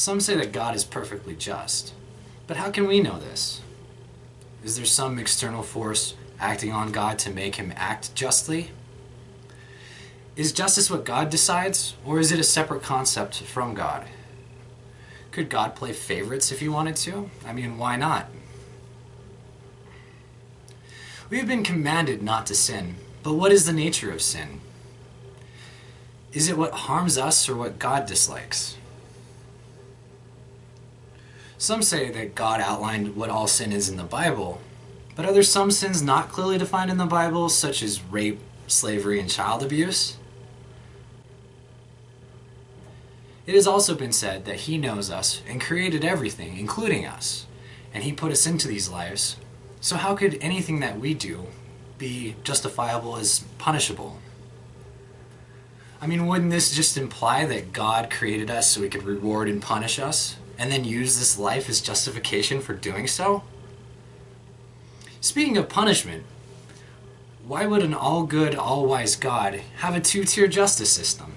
Some say that God is perfectly just. But how can we know this? Is there some external force acting on God to make him act justly? Is justice what God decides, or is it a separate concept from God? Could God play favorites if he wanted to? I mean, why not? We have been commanded not to sin, but what is the nature of sin? Is it what harms us or what God dislikes? Some say that God outlined what all sin is in the Bible, but are there some sins not clearly defined in the Bible, such as rape, slavery, and child abuse? It has also been said that he knows us and created everything, including us, and he put us into these lives. So how could anything that we do be justifiable as punishable? I mean, wouldn't this just imply that God created us so he could reward and punish us, and then use this life as justification for doing so? Speaking of punishment, why would an all-good, all-wise God have a two-tier justice system?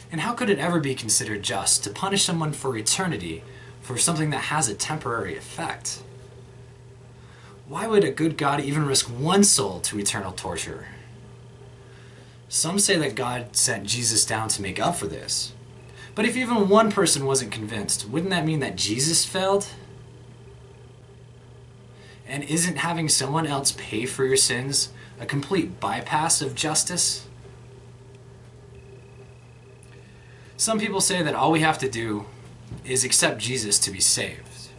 And how could it ever be considered just to punish someone for eternity for something that has a temporary effect? Why would a good God even risk one soul to eternal torture? Some say that God sent Jesus down to make up for this. But if even one person wasn't convinced, wouldn't that mean that Jesus failed? And isn't having someone else pay for your sins a complete bypass of justice? Some people say that all we have to do is accept Jesus to be saved.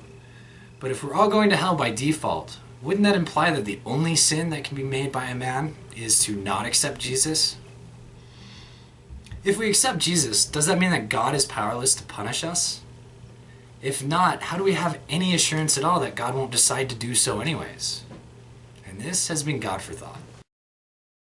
But if we're all going to hell by default, wouldn't that imply that the only sin that can be made by a man is to not accept Jesus? If we accept Jesus, does that mean that God is powerless to punish us? If not, how do we have any assurance at all that God won't decide to do so anyways? And this has been God for Thought.